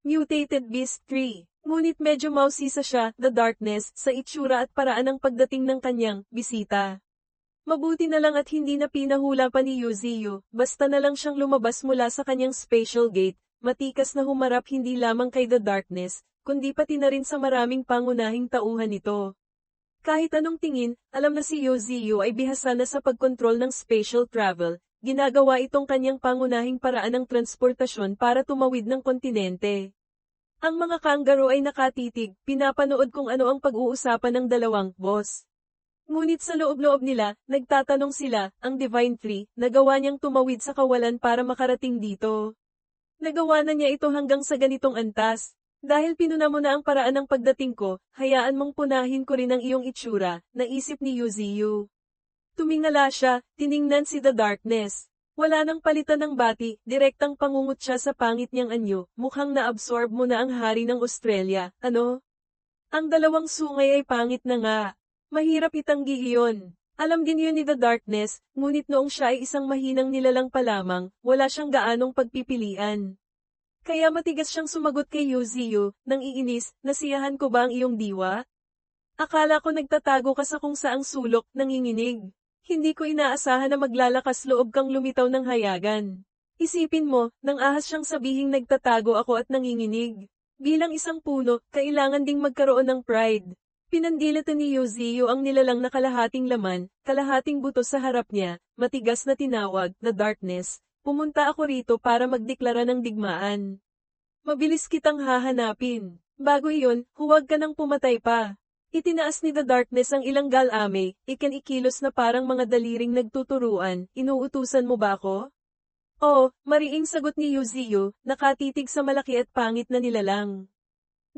Mutated Beast 3. Ngunit medyo mausisa siya, The Darkness, sa itsura at paraan ng pagdating ng kanyang bisita. Mabuti na lang at hindi na pinahula pa ni Yuziyu, basta na lang siyang lumabas mula sa kanyang spatial gate, matikas na humarap hindi lamang kay The Darkness, kundi pati na rin sa maraming pangunahing tauhan nito. Kahit anong tingin, alam na si Yuziyu ay bihasa na sa pagkontrol ng spatial travel, ginagawa itong kanyang pangunahing paraan ng transportasyon para tumawid ng kontinente. Ang mga kangaroo ay nakatitig, pinapanood kung ano ang pag-uusapan ng dalawang boss. Ngunit sa loob-loob nila, nagtatanong sila, ang Divine Tree, nagawa niyang tumawid sa kawalan para makarating dito. Nagawa na niya ito hanggang sa ganitong antas. Dahil pinuna mo na ang paraan ng pagdating ko, hayaan mong punahin ko rin ang iyong itsura, naisip ni Yuziyu. Tumingala siya, tiningnan si The Darkness. Wala nang palitan ng bati, direktang pangungot siya sa pangit niyang anyo, mukhang na-absorb mo na ang hari ng Australia, ano? Ang dalawang sungay ay pangit na nga. Mahirap itanggi iyon. Alam din yun ni The Darkness, ngunit noong siya ay isang mahinang nilalang pa lamang, wala siyang gaanong pagpipilian. Kaya matigas siyang sumagot kay Yuziyu, nang iinis, nasiyahan ko ba ang iyong diwa? Akala ko nagtatago ka sa kung saang sulok, nanginginig. Hindi ko inaasahan na maglalakas loob kang lumitaw ng hayagan. Isipin mo, nang ahas siyang sabihing nagtatago ako at nanginginig. Bilang isang puno, kailangan ding magkaroon ng pride. Pinandilatan ni Yuziyu ang nilalang na kalahating laman, kalahating buto sa harap niya, matigas na tinawag, The Darkness. Pumunta ako rito para magdeklara ng digmaan. Mabilis kitang hahanapin. Bago iyon, huwag ka nang pumatay pa. Itinaas ni The Darkness ang ilang galame, ikilos na parang mga daliring nagtuturuan, inuutusan mo ba ako? Oo, mariing sagot ni Yuziyu, nakatitig sa malaki at pangit na nilalang.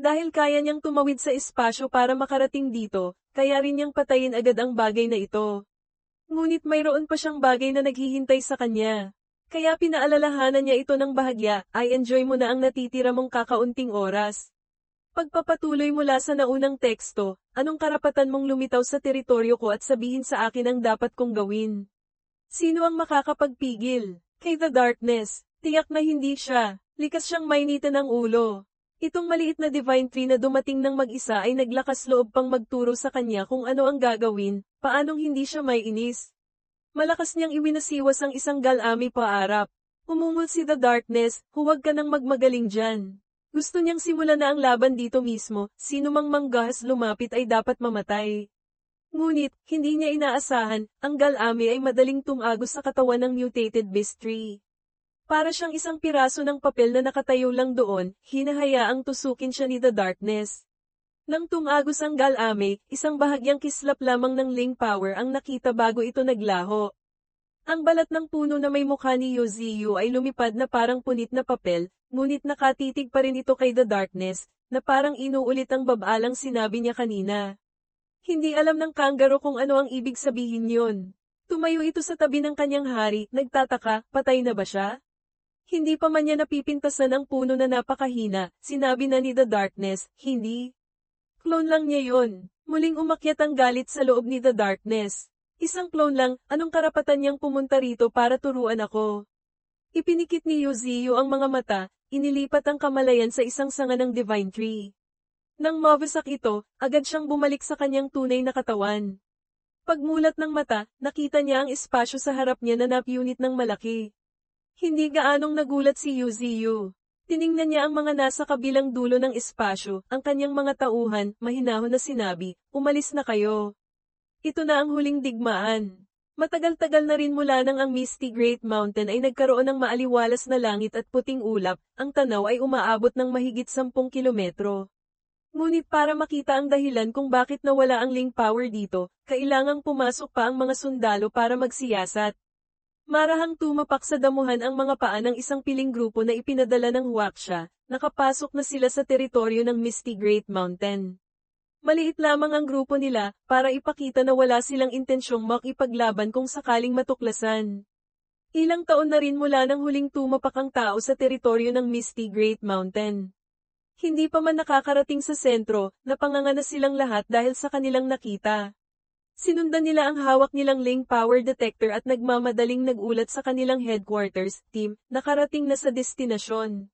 Dahil kaya niyang tumawid sa espasyo para makarating dito, kaya rin niyang patayin agad ang bagay na ito. Ngunit mayroon pa siyang bagay na naghihintay sa kanya. Kaya pinaalalahanan niya ito ng bahagya, ay enjoy mo na ang natitira mong kakaunting oras. Pagpapatuloy mula sa naunang teksto, anong karapatan mong lumitaw sa teritoryo ko at sabihin sa akin ang dapat kong gawin? Sino ang makakapagpigil? Kay The Darkness, tiyak na hindi siya. Likas siyang mainitan ng ulo. Itong maliit na Divine Tree na dumating ng mag-isa ay naglakas loob pang magturo sa kanya kung ano ang gagawin, paanong hindi siya may inis. Malakas niyang iwinasiwas ang isang galami paarap. Umungol si The Darkness, huwag ka nang magmagaling dyan. Gusto niyang simulan na ang laban dito mismo, sino mang manggahas lumapit ay dapat mamatay. Ngunit, hindi niya inaasahan, ang galami ay madaling tumagos sa katawan ng mutated beast tree. Para siyang isang piraso ng papel na nakatayo lang doon, hinahayaang tusukin siya ni The Darkness. Nang tumagos ang galame, isang bahagyang kislap lamang ng Ling Power ang nakita bago ito naglaho. Ang balat ng puno na may mukha ni Yoziyu ay lumipad na parang punit na papel, ngunit nakatitig pa rin ito kay The Darkness, na parang inuulit ang babaalang sinabi niya kanina. Hindi alam ng kanggaro kung ano ang ibig sabihin yon. Tumayo ito sa tabi ng kanyang hari, nagtataka, patay na ba siya? Hindi pa man niya napipintasan ang puno na napakahina, sinabi na ni The Darkness, hindi. Clone lang niya yon. Muling umakyat ang galit sa loob ni The Darkness. Isang clone lang, anong karapatan niyang pumunta rito para turuan ako? Ipinikit ni Yoziyu ang mga mata, inilipat ang kamalayan sa isang sanga ng Divine Tree. Nang mawasak ito, agad siyang bumalik sa kanyang tunay na katawan. Pagmulat ng mata, nakita niya ang espasyo sa harap niya na napunit ng malaki. Hindi gaanong nagulat si Yoziyu. Tiningnan niya ang mga nasa kabilang dulo ng espasyo, ang kanyang mga tauhan, mahinahon na sinabi, umalis na kayo. Ito na ang huling digmaan. Matagal-tagal na rin mula nang ang Misty Great Mountain ay nagkaroon ng maaliwalas na langit at puting ulap, ang tanaw ay umaabot ng mahigit 10 kilometro. Ngunit para makita ang dahilan kung bakit nawala ang Ling Power dito, kailangang pumasok pa ang mga sundalo para magsiyasat. Marahang tumapak sa damuhan ang mga paa ng isang piling grupo na ipinadala ng Huaxia, nakapasok na sila sa teritoryo ng Misty Great Mountain. Maliit lamang ang grupo nila, para ipakita na wala silang intensyong makipaglaban kung sakaling matuklasan. Ilang taon na rin mula nang huling tumapak ang tao sa teritoryo ng Misty Great Mountain. Hindi pa man nakakarating sa sentro, napanganga na silang lahat dahil sa kanilang nakita. Sinundan nila ang hawak nilang Ling Power Detector at nagmamadaling nagulat sa kanilang headquarters team, nakarating na sa destinasyon.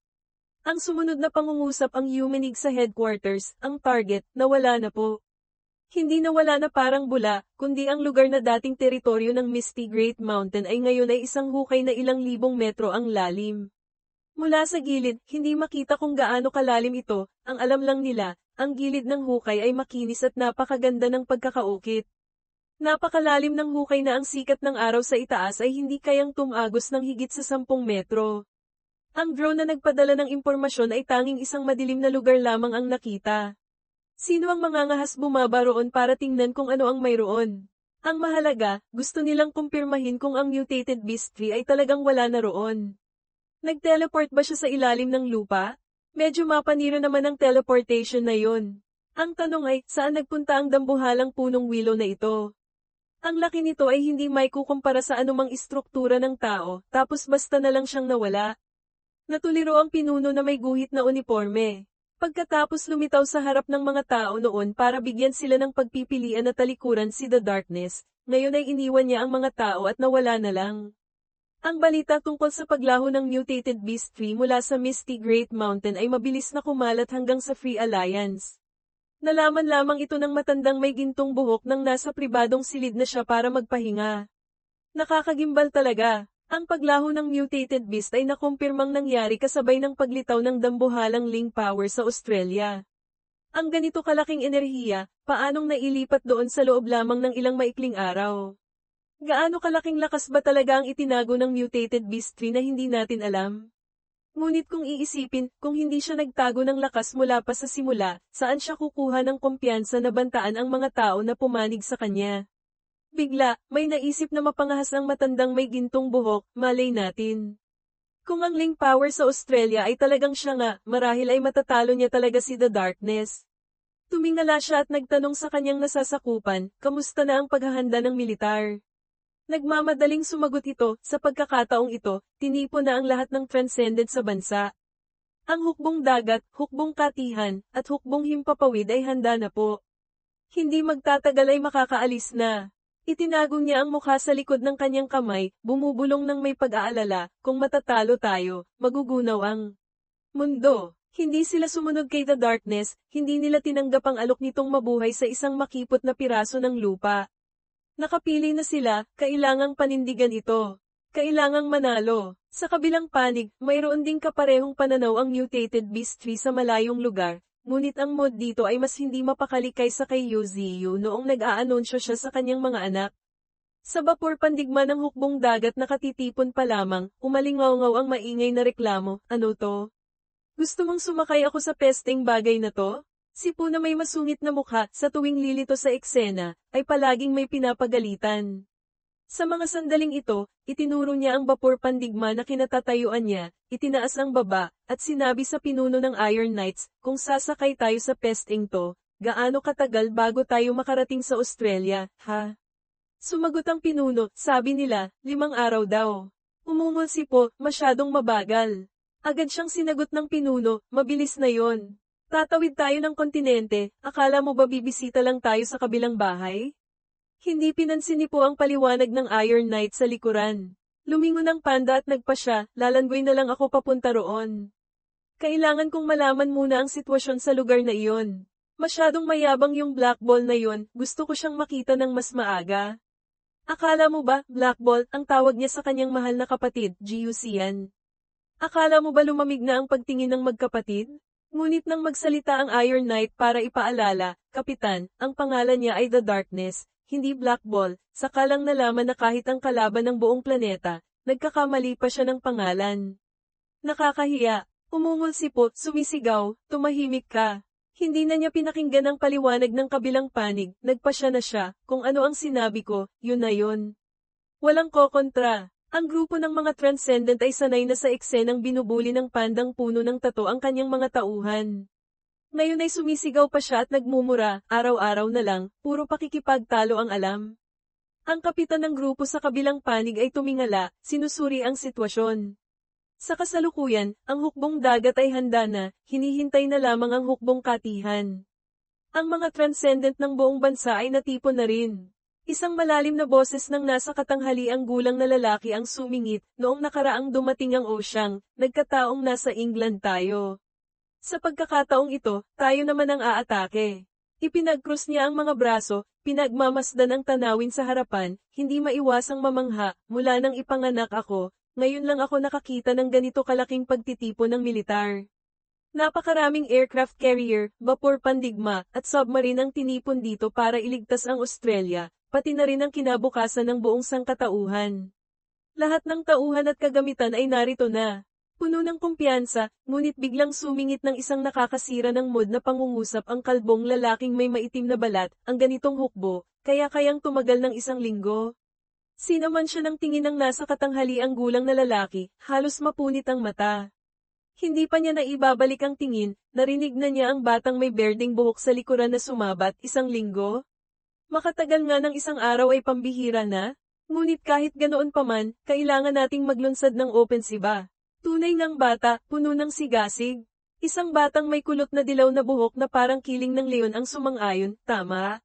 Ang sumunod na pangungusap ang yumanig sa headquarters, ang target, nawala na po. Hindi nawala na parang bula, kundi ang lugar na dating teritoryo ng Misty Great Mountain ay ngayon ay isang hukay na ilang libong metro ang lalim. Mula sa gilid, hindi makita kung gaano kalalim ito, ang alam lang nila, ang gilid ng hukay ay makinis at napakaganda ng pagkakaukit. Napakalalim ng hukay na ang sikat ng araw sa itaas ay hindi kayang tumagos ng higit sa 10 metro. Ang drone na nagpadala ng impormasyon ay tanging isang madilim na lugar lamang ang nakita. Sino ang mangangahas bumaba roon para tingnan kung ano ang mayroon? Ang mahalaga, gusto nilang kumpirmahin kung ang mutated beast tree ay talagang wala na roon. Nag-teleport ba siya sa ilalim ng lupa? Medyo mapaniro naman ang teleportation na yon. Ang tanong ay, saan nagpunta ang dambuhalang punong willow na ito? Ang laki nito ay hindi may kukumpara sa anumang istruktura ng tao, tapos basta na lang siyang nawala. Natuliro ang pinuno na may guhit na uniforme. Pagkatapos lumitaw sa harap ng mga tao noon para bigyan sila ng pagpipilian na talikuran si The Darkness, ngayon ay iniwan niya ang mga tao at nawala na lang. Ang balita tungkol sa paglaho ng mutated beast tree mula sa Misty Great Mountain ay mabilis na kumalat hanggang sa Free Alliance. Nalaman lamang ito ng matandang may gintong buhok nang nasa pribadong silid na siya para magpahinga. Nakakagimbal talaga. Ang paglaho ng mutated beast ay nakumpirmang nangyari kasabay ng paglitaw ng dambuhalang Ling Power sa Australia. Ang ganito kalaking enerhiya, paanong nailipat doon sa loob lamang ng ilang maikling araw? Gaano kalaking lakas ba talaga ang itinago ng mutated beast tree na hindi natin alam? Ngunit kung iisipin, kung hindi siya nagtago ng lakas mula pa sa simula, saan siya kukuha ng kumpiyansa na bantaan ang mga tao na pumanig sa kanya? Bigla, may naisip na mapangahas ang matandang may gintong buhok, malay natin. Kung ang Ling Power sa Australia ay talagang siya nga, marahil ay matatalo niya talaga si The Darkness. Tumingala siya at nagtanong sa kanyang nasasakupan, kamusta na ang paghahanda ng militar? Nagmamadaling sumagot ito, sa pagkakataong ito, tinipo na ang lahat ng transcendent sa bansa. Ang hukbong dagat, hukbong katihan, at hukbong himpapawid ay handa na po. Hindi magtatagal ay makakaalis na. Itinago niya ang mukha sa likod ng kanyang kamay, bumubulong ng may pag-aalala, kung matatalo tayo, magugunaw ang mundo. Hindi sila sumunod kay The Darkness, hindi nila tinanggap ang alok nitong mabuhay sa isang makipot na piraso ng lupa. Nakapili na sila, kailangang panindigan ito. Kailangang manalo. Sa kabilang panig, mayroon ding kaparehong pananaw ang mutated beast tree sa malayong lugar, ngunit ang mod dito ay mas hindi mapakali kaysa kay Yuziyu noong nag-aanonsyo siya sa kanyang mga anak. Sa bapor pandigma ng hukbong dagat na katitipon pa lamang, umalingaw-ngaw ang maingay na reklamo, ano to? Gusto mong sumakay ako sa pesteng bagay na to? Si Poo na may masungit na mukha sa tuwing lilito sa eksena, ay palaging may pinapagalitan. Sa mga sandaling ito, itinuro niya ang bapor pandigma na kinatatayuan niya, itinaas ang baba, at sinabi sa pinuno ng Iron Knights, kung sasakay tayo sa pesteng to, gaano katagal bago tayo makarating sa Australia, ha? Sumagot ang pinuno, sabi nila, 5 araw daw. Umungol si Poo, masyadong mabagal. Agad siyang sinagot ng pinuno, mabilis na yon. Tatawid tayo ng kontinente, akala mo ba bibisita lang tayo sa kabilang bahay? Hindi pinansin ni Poo ang paliwanag ng Iron Knight sa likuran. Lumingon ang panda at nagpa siya, lalangoy na lang ako papunta roon. Kailangan kong malaman muna ang sitwasyon sa lugar na iyon. Masyadong mayabang yung Black Ball na yon, gusto ko siyang makita ng mas maaga. Akala mo ba, Black Ball, ang tawag niya sa kanyang mahal na kapatid, Jiusian? Akala mo ba lumamig na ang pagtingin ng magkapatid? Ngunit nang magsalita ang Iron Knight para ipaalala, Kapitan, ang pangalan niya ay The Darkness, hindi Black Ball, saka lang nalaman na kahit ang kalaban ng buong planeta, nagkakamali pa siya ng pangalan. Nakakahiya, umungol si Poo, sumisigaw, tumahimik ka. Hindi na niya pinakinggan ang paliwanag ng kabilang panig, nagpa siya na siya, kung ano ang sinabi ko, yun na yun. Walang kokontra. Ang grupo ng mga Transcendent ay sanay na sa eksenang binubuli ng pandang puno ng tato ang kanyang mga tauhan. Ngayon ay sumisigaw pa siya at nagmumura, araw-araw na lang, puro pakikipagtalo ang alam. Ang kapitan ng grupo sa kabilang panig ay tumingala, sinusuri ang sitwasyon. Sa kasalukuyan, ang hukbong dagat ay handa na, hinihintay na lamang ang hukbong katihan. Ang mga Transcendent ng buong bansa ay natipon na rin. Isang malalim na boses ng nasa katanghaliang gulang na lalaki ang sumingit, noong nakaraang dumating ang Osyang, nagkataong nasa England tayo. Sa pagkakataong ito, tayo naman ang aatake. Ipinagkrus niya ang mga braso, pinagmamasdan ang tanawin sa harapan, hindi maiwasang mamangha, mula nang ipanganak ako, ngayon lang ako nakakita ng ganito kalaking pagtitipon ng militar. Napakaraming aircraft carrier, bapor pandigma, at submarine ang tinipon dito para iligtas ang Australia, pati na rin ang kinabukasan ng buong sangkatauhan. Lahat ng tauhan at kagamitan ay narito na. Puno ng kumpiyansa, ngunit biglang sumingit ng isang nakakasira ng mood na pangungusap ang kalbong lalaking may maitim na balat, ang ganitong hukbo, kaya kayang tumagal ng 1 linggo. Sinaman siya ng tingin ng nasa katanghaliang gulang na lalaki, halos mapunit ang mata. Hindi pa niya naibabalik ang tingin, narinig na niya ang batang may berdeng buhok sa likuran na sumabat, 1 linggo. Makatagal nga ng 1 araw ay pambihira na, ngunit kahit ganoon pa man, kailangan nating maglunsad ng opensiba. Tunay ng bata, puno ng sigasig. Isang batang may kulot na dilaw na buhok na parang kiling ng leon ang sumang-ayon, tama?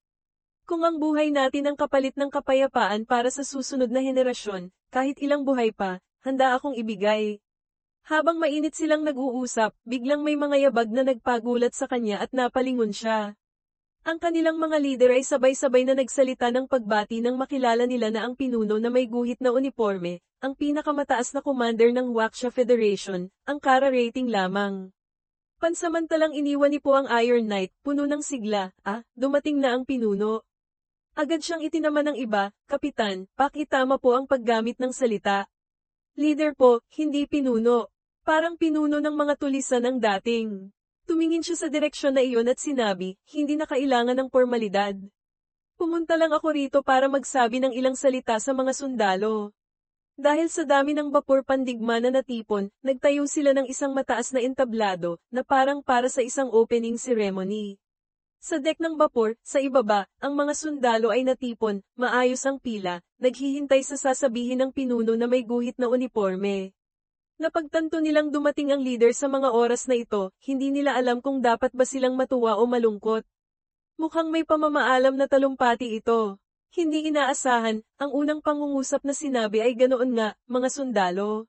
Kung ang buhay natin ang kapalit ng kapayapaan para sa susunod na henerasyon, kahit ilang buhay pa, handa akong ibigay. Habang mainit silang nag-uusap, biglang may mga yabag na nagpagulat sa kanya at napalingon siya. Ang kanilang mga lider ay sabay-sabay na nagsalita ng pagbati nang makilala nila na ang pinuno na may guhit na uniforme, ang pinakamataas na commander ng Waksha Federation, ang Kara rating lamang. Pansamantalang iniwan ni Poo ang Iron Knight, puno ng sigla, dumating na ang pinuno. Agad siyang itinaman ng iba, Kapitan, pakitama po ang paggamit ng salita. Leader po, hindi pinuno. Parang pinuno ng mga tulisan ang dating. Tumingin siya sa direksyon na iyon at sinabi, hindi na kailangan ng formalidad. Pumunta lang ako rito para magsabi ng ilang salita sa mga sundalo. Dahil sa dami ng bapor pandigma na natipon, nagtayo sila ng isang mataas na entablado, na parang para sa isang opening ceremony. Sa deck ng bapor, sa ibaba, ang mga sundalo ay natipon, maayos ang pila, naghihintay sa sasabihin ng pinuno na may guhit na uniforme. Napagtanto nilang dumating ang leader sa mga oras na ito, hindi nila alam kung dapat ba silang matuwa o malungkot. Mukhang may pamamaalam na talumpati ito. Hindi inaasahan, ang unang pangungusap na sinabi ay ganoon nga, mga sundalo.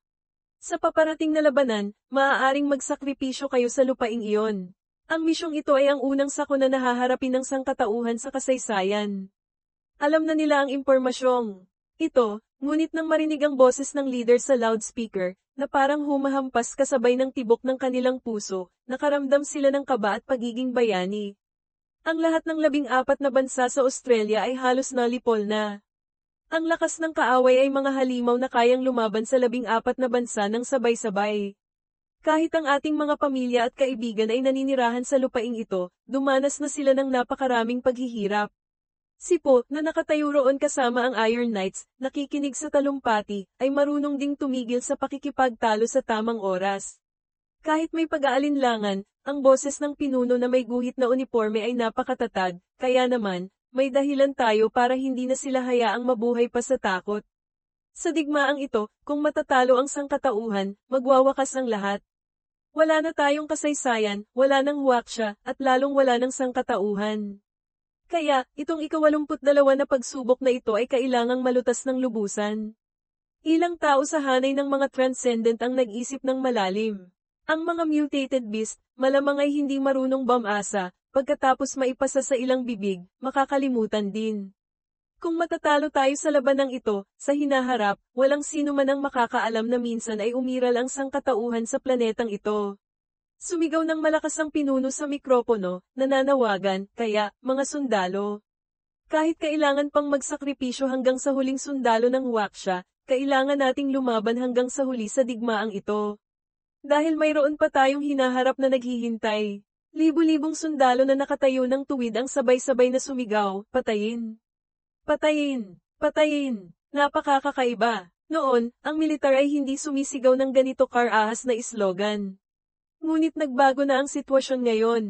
Sa paparating na labanan, maaaring magsakripisyo kayo sa lupaing iyon. Ang misyong ito ay ang unang sakuna na haharapin ng sangkatauhan sa kasaysayan. Alam na nila ang impormasyong ito, ngunit nang marinig ang boses ng leader sa loudspeaker, na parang humahampas kasabay ng tibok ng kanilang puso, nakaramdam sila ng kaba at pagiging bayani. Ang lahat ng 14 na bansa sa Australia ay halos nalipol na. Ang lakas ng kaaway ay mga halimaw na kayang lumaban sa 14 na bansa ng sabay-sabay. Kahit ang ating mga pamilya at kaibigan ay naninirahan sa lupaing ito, dumanas na sila ng napakaraming paghihirap. Si Po, na nakatayo roon kasama ang Iron Knights, nakikinig sa talumpati, ay marunong ding tumigil sa pakikipagtalo sa tamang oras. Kahit may pag-aalinlangan, ang boses ng pinuno na may guhit na uniforme ay napakatatag, kaya naman, may dahilan tayo para hindi na sila hayaang mabuhay pa sa takot. Sa digmaang ito, kung matatalo ang sangkatauhan, magwawakas ang lahat. Wala na tayong kasaysayan, wala nang huwaksya, at lalong wala ng sangkatauhan. Kaya, itong ika-82 na pagsubok na ito ay kailangang malutas ng lubusan. Ilang tao sa hanay ng mga transcendent ang nag-isip ng malalim. Ang mga mutated beast, malamang ay hindi marunong bamasa, pagkatapos maipasa sa ilang bibig, makakalimutan din. Kung matatalo tayo sa labanang ito, sa hinaharap, walang sino man ang makakaalam na minsan ay umiral ang sangkatauhan sa planetang ito. Sumigaw ng malakas ang pinuno sa mikropono, nananawagan, kaya, mga sundalo. Kahit kailangan pang magsakripisyo hanggang sa huling sundalo ng huwaksya, kailangan nating lumaban hanggang sa huli sa digmaang ito. Dahil mayroon pa tayong hinaharap na naghihintay. Libu-libong sundalo na nakatayo ng tuwid ang sabay-sabay na sumigaw, patayin. Patayin! Patayin! Napakakakaiba. Noon, ang militar ay hindi sumisigaw ng ganito kar-ahas na slogan. Ngunit nagbago na ang sitwasyon ngayon.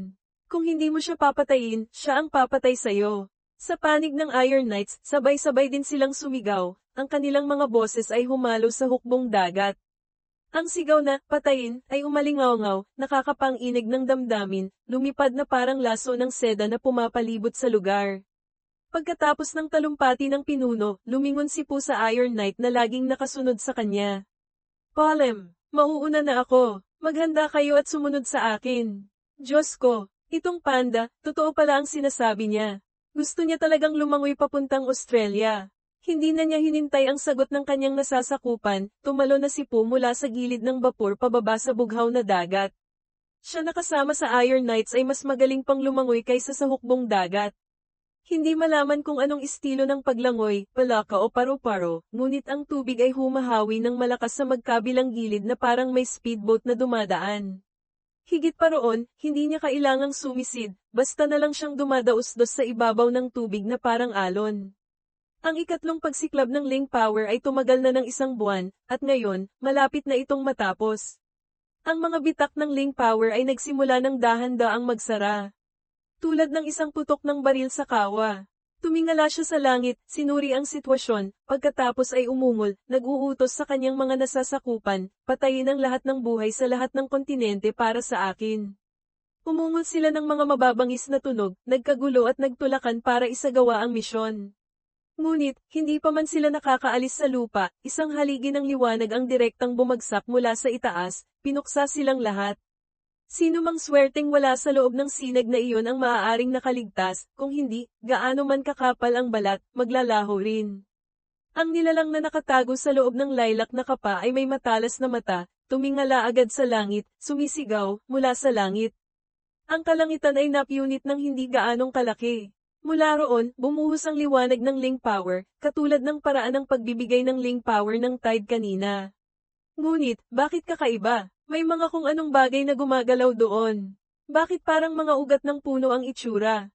Kung hindi mo siya papatayin, siya ang papatay sa'yo. Sa panig ng Iron Knights, sabay-sabay din silang sumigaw, ang kanilang mga boses ay humalo sa hukbong dagat. Ang sigaw na, patayin, ay umalingaw-ngaw, nakakapang-inig ng damdamin, lumipad na parang laso ng seda na pumapalibot sa lugar. Pagkatapos ng talumpati ng pinuno, lumingon si Po sa Iron Knight na laging nakasunod sa kanya. Palem, mauuna na ako. Maghanda kayo at sumunod sa akin. Diyos ko, itong panda, totoo pala ang sinasabi niya. Gusto niya talagang lumangoy papuntang Australia. Hindi na niya hinintay ang sagot ng kanyang nasasakupan, tumalo na si Po mula sa gilid ng bapor pababa sa bughaw na dagat. Siya na kasama sa Iron Knights ay mas magaling pang lumangoy kaysa sa hukbong dagat. Hindi malaman kung anong estilo ng paglangoy, palaka o paru-paro, ngunit ang tubig ay humahawi ng malakas sa magkabilang gilid na parang may speedboat na dumadaan. Higit pa roon, hindi niya kailangang sumisid, basta na lang siyang dumadausdos sa ibabaw ng tubig na parang alon. Ang ikatlong pagsiklab ng Ling Power ay tumagal na ng 1 buwan, at ngayon, malapit na itong matapos. Ang mga bitak ng Ling Power ay nagsimula ng dahan-daang magsara. Tulad ng isang putok ng baril sa kawa. Tumingala siya sa langit, sinuri ang sitwasyon, pagkatapos ay umungol, nag-uutos sa kanyang mga nasasakupan, patayin ang lahat ng buhay sa lahat ng kontinente para sa akin. Umungol sila ng mga mababangis na tunog, nagkagulo at nagtulakan para isagawa ang misyon. Ngunit, hindi pa man sila nakakaalis sa lupa, isang haligi ng liwanag ang direktang bumagsak mula sa itaas, pinuksa silang lahat. Sino mang swerteng wala sa loob ng sinag na iyon ang maaaring nakaligtas, kung hindi, gaano man kakapal ang balat, maglalaho rin. Ang nilalang na nakatago sa loob ng lilac na kapa ay may matalas na mata, tumingala agad sa langit, sumisigaw, mula sa langit. Ang kalangitan ay napunit ng hindi gaanong kalaki. Mula roon, bumuhos ang liwanag ng Ling Power, katulad ng paraan ng pagbibigay ng Ling Power ng Tide kanina. Ngunit, bakit kakaiba? May mga kung anong bagay na gumagalaw doon. Bakit parang mga ugat ng puno ang itsura?